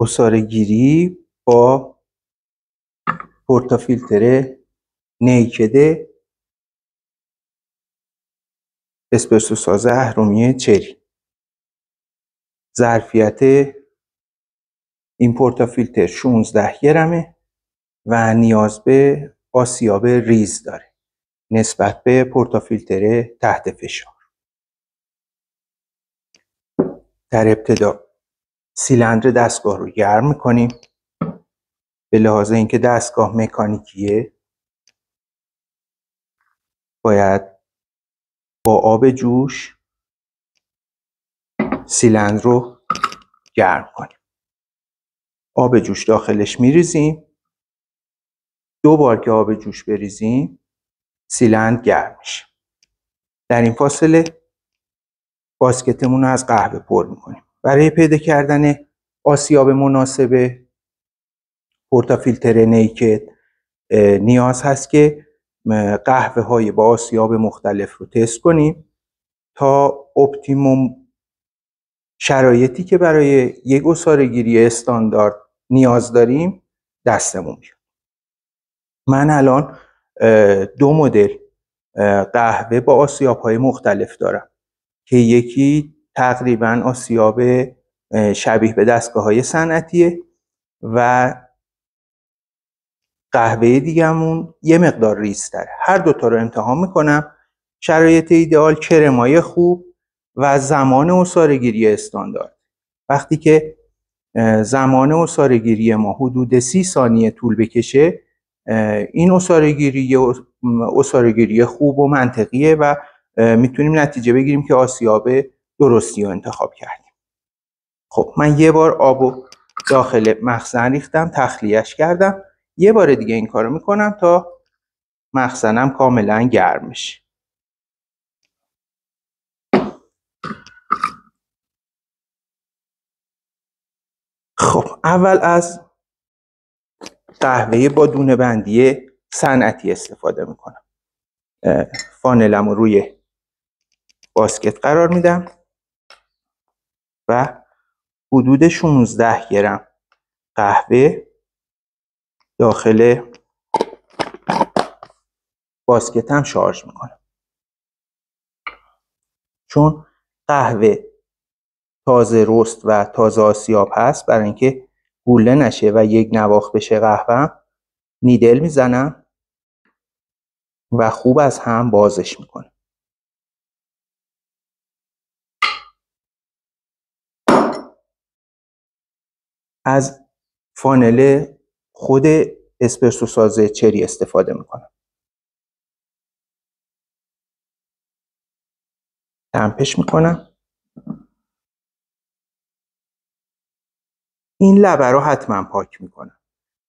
عصاره‌گیری با پورتافیلتر نیکد اسپرسو ساز اهرمی چری. ظرفیت این پورتافیلتر 16 گرمه و نیاز به آسیاب ریز داره نسبت به پورتافیلتر تحت فشار. در ابتدا سیلندر دستگاه رو گرم میکنیم. به لحاظ اینکه دستگاه مکانیکیه باید با آب جوش سیلندر رو گرم کنیم. آب جوش داخلش میریزیم. 2 بار که آب جوش بریزیم سیلندر گرم میشه. در این فاصله باسکتمون رو از قهوه پر میکنیم. برای پیدا کردن آسیاب مناسب پورتافیلتر نیکد نیاز هست که قهوه های با آسیاب مختلف رو تست کنیم تا اپتیموم شرایطی که برای یک عصاره‌گیری استاندارد نیاز داریم دستمون بیاد. من الان 2 مدل قهوه با آسیاب های مختلف دارم که یکی تقریبا آسیاب شبیه به دستگاه های صنعتیه و قهوه دیگه‌مون یه مقدار ریزتره. هر دوتا رو امتحان میکنم. شرایط ایدئال کرمای خوب و زمان عصاره‌گیری استاندارد. وقتی که زمان عصاره‌گیری ما حدود 30 ثانیه طول بکشه این عصاره‌گیری خوب و منطقیه و میتونیم نتیجه بگیریم که آسیاب درستی رو انتخاب کردیم. خب من یه بار آبو داخل مخزن ریختم، تخلیهش کردم. یه بار دیگه این کارو میکنم تا مخزنم کاملا گرم بشه. خب اول از قهوه با دونه بندی صنعتی استفاده میکنم. فانلم رو روی باسکت قرار میدم و حدود 16 گرم قهوه داخل باسکتم شارژ میکنم. چون قهوه تازه رست و تازه آسیاب هست، برای اینکه گوله نشه و یک نواخت بشه قهوه، نیدل میزنم و خوب از هم بازش میکنم. از فانل خود اسپرسو ساز چری استفاده میکنم. دمپش میکنم. این لبه رو حتما پاک میکنم.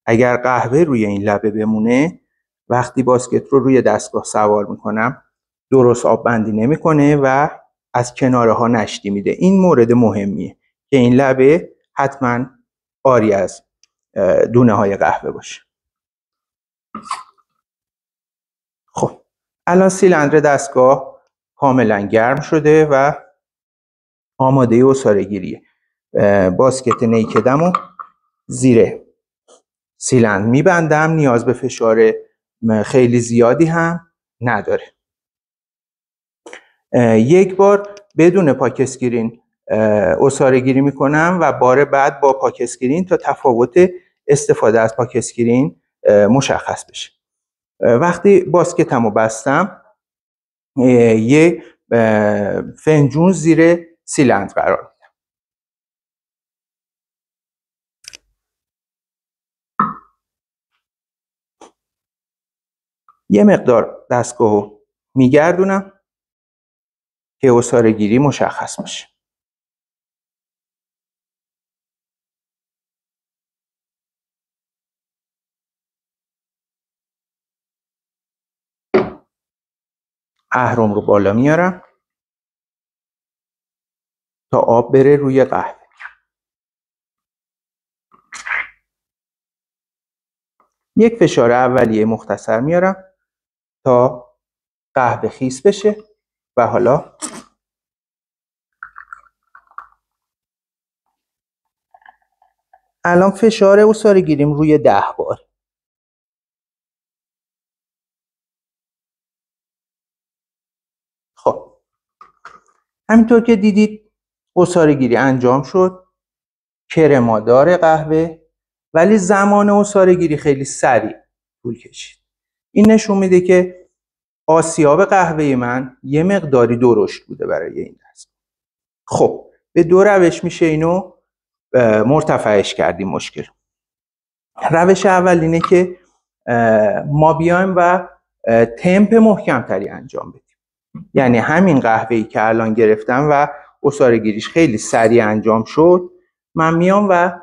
اگر قهوه روی این لبه بمونه وقتی باسکت رو روی دستگاه سوار میکنم درست آب بندی نمیکنه و از کناره ها نشتی میده. این مورد مهمیه که این لبه حتما آری از دونه های قهوه باشه. خب الان سیلندر دستگاه کاملا گرم شده و آماده عصاره‌گیریه. باسکت نیکدمو زیر سیلندر میبندم. نیاز به فشار خیلی زیادی هم نداره. یک بار بدون پاک اسکرین عصاره‌گیری میکنم و بار بعد با پاک اسکرین تا تفاوت استفاده از پاک اسکرین مشخص بشه. وقتی باسکتمو بستم یه فنجون زیر سیلندر قرار میدم. یه مقدار دستگاهو میگردونم که عصاره‌گیری مشخص باشه. اهرم رو بالا میارم تا آب بره روی قهوه. یک فشار اولیه مختصر میارم تا قهوه خیس بشه و حالا الان فشار عصاره گیریم روی 10 بار. خب همینطور که دیدید عصاره گیری انجام شد، کرمادار قهوه، ولی زمان عصاره گیری خیلی سریع طول کشید. این نشون میده که آسیاب قهوه من یه مقداری درشت بوده برای این دست. خب به دو روش میشه اینو مرتفعش کردیم مشکل. روش اول اینه که ما بیایم و تمپ محکمتری انجام بدیم. یعنی همین قهوه‌ای که الان گرفتم و عصاره گیریش خیلی سریع انجام شد، من میام و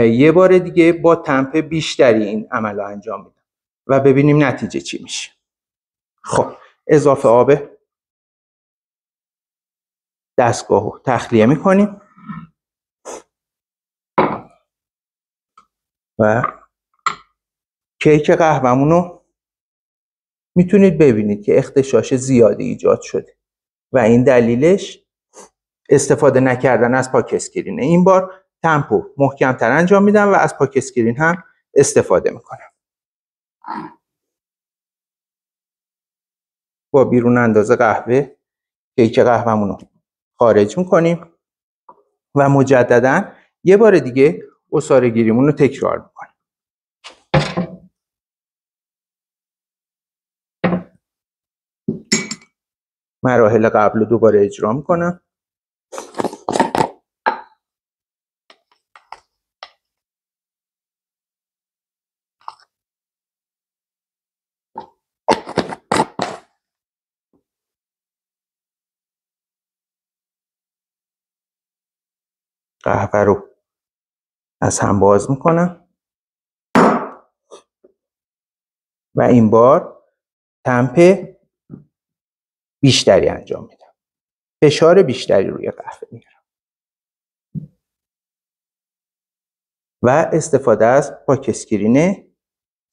یه بار دیگه با تمپ بیشتری این عمل رو انجام میدم و ببینیم نتیجه چی میشه. خب اضافه آب دستگاه رو تخلیه میکنیم و کیک قهوه‌مون رو میتونید ببینید که اختشاش زیادی ایجاد شده و این دلیلش استفاده نکردن از پاک اسکرینه. این بار تمپو محکم‌تر انجام میدم و از پاک اسکرین هم استفاده میکنم. با بیرون انداز قهوه کیک قهوه‌مون رو خارج میکنیم و مجددا یه بار دیگه عصاره گیریمون رو تکرار میکنیم. مراحل قبل رو دوباره اجرا میکنم. قهوه رو از هم باز میکنم و این بار تمپ بیشتری انجام میدم. فشار بیشتری روی قهوه میارم و استفاده از پاک اسکرین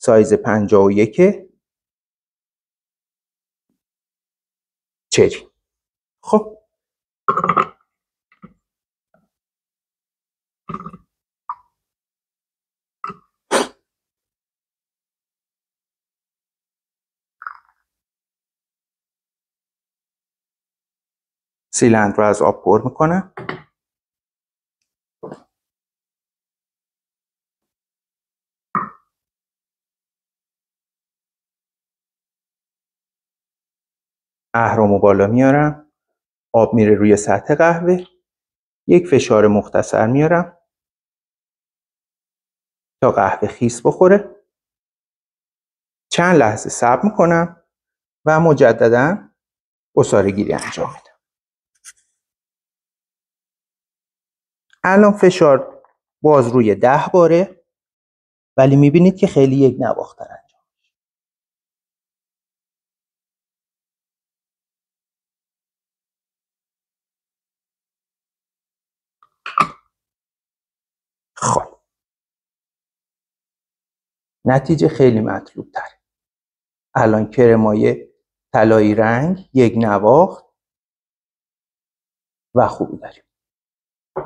سایز 51 چری. خب سیلندر رو از آب پر میکنم. اهرمو بالا میارم، آب میره روی سطح قهوه، یک فشار مختصر میارم تا قهوه خیس بخوره. چند لحظه صبر میکنم و مجددا عصاره گیری انجام میدم. الان فشار باز روی 10 باره، ولی میبینید که خیلی یک نواختر انجام. خب نتیجه خیلی مطلوب تره. الان کرمای طلایی رنگ، یک نواخت و خوبی داریم.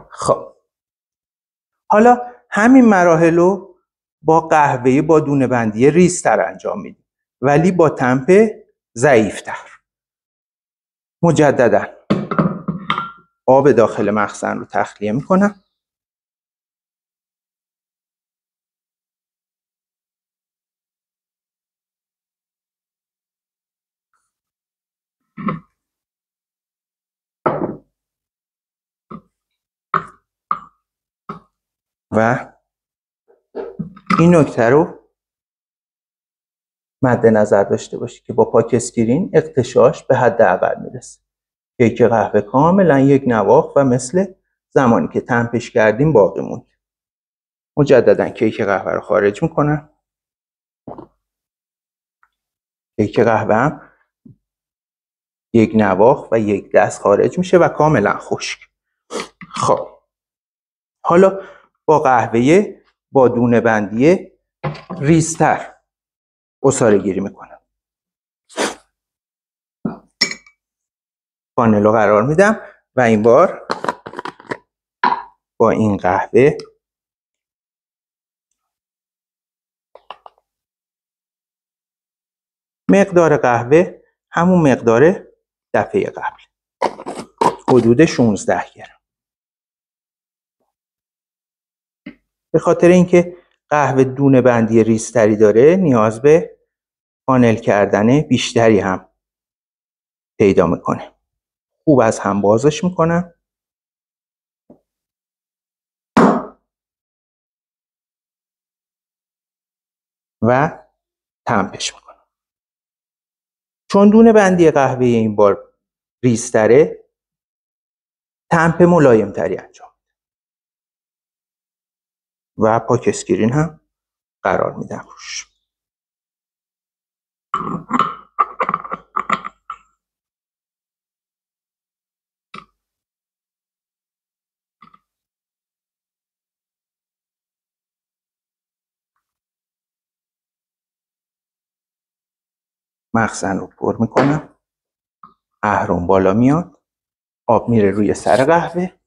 خب حالا همین مراحل رو با قهوه با دونه بندی ریزتر انجام میدیم، ولی با تمپ ضعیفتر. مجددا آب داخل مخزن رو تخلیه میکنم. و این نکته رو مد نظر داشته باشید که با پاک اسکرین اغتشاش به حداقل میرسه. کیک قهوه کاملا یک نواخت و مثل زمانی که تمپش کردیم باقی موند. مجددا کیک قهوه رو خارج میکنم. کیک قهوه هم یک نواخت و یک دست خارج میشه و کاملا خشک. خب حالا با قهوه با دونه بندی ریزتر عصاره گیری میکنم. پانل رو قرار میدم و این بار با این قهوه مقدار قهوه همون مقدار دفعه قبل، حدود 16 گرم. به خاطر اینکه قهوه دونه بندی ریزتری داره نیاز به پانل کردن بیشتری هم پیدا میکنه. خوب از هم بازش میکنم و تمپش میکنم. چون دونه بندی قهوه این بار ریزتره، تمپ ملایم تری انجام و پاک اسکرین هم قرار میدم روش. مخزن رو پر میکنم، اهرم بالا میاد، آب میره روی سر قهوه.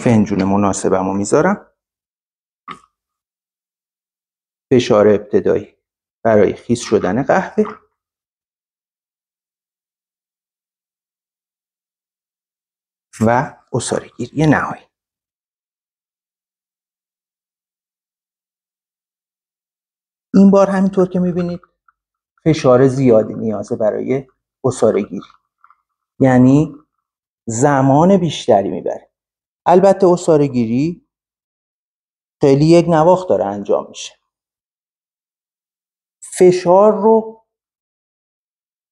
فنجون مناسبم رو میذارم. فشار ابتدایی برای خیس شدن قهوه و عصاره گیری نهایی. این بار همینطور که میبینید فشار زیادی نیازه برای عصاره گیری، یعنی زمان بیشتری میبره. البته عصاره گیری خیلی یک نواخت داره انجام میشه. فشار رو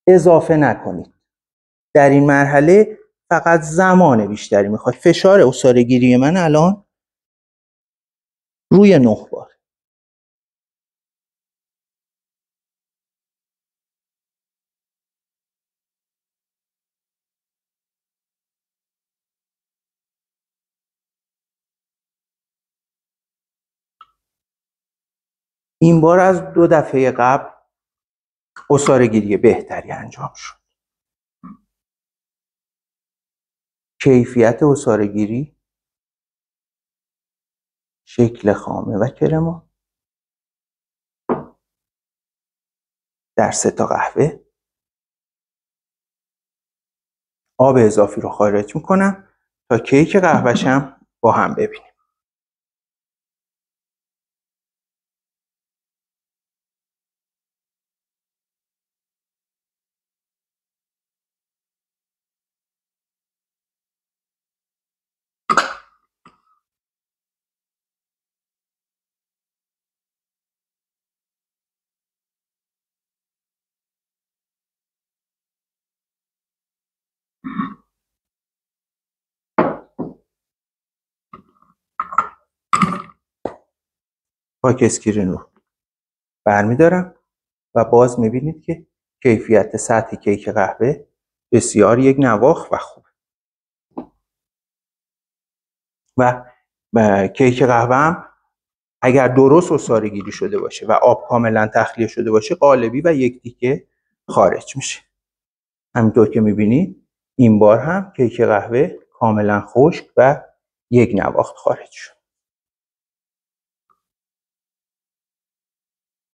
اضافه نکنید. در این مرحله فقط زمان بیشتری میخواد. فشار عصاره گیری من الان روی 9 بار. این بار از 2 دفعه قبل عصاره گیری بهتری انجام شد. کیفیت عصاره گیری، شکل خامه و کرما در 3 تا قهوه. آب اضافی رو خارج میکنم تا کیک قهوه‌شم با هم ببینیم. پاک اسکرین رو برمیدارم و باز میبینید که کیفیت سطح کیک قهوه بسیار یک نواخت و خوب. و کیک قهوه هم اگر درست عصاره گیری شده باشه و آب کاملا تخلیه شده باشه قالبی و یک تیکه خارج میشه. همینطور که میبینید این بار هم کیک قهوه کاملا خشک و یک نواخت خارج شد.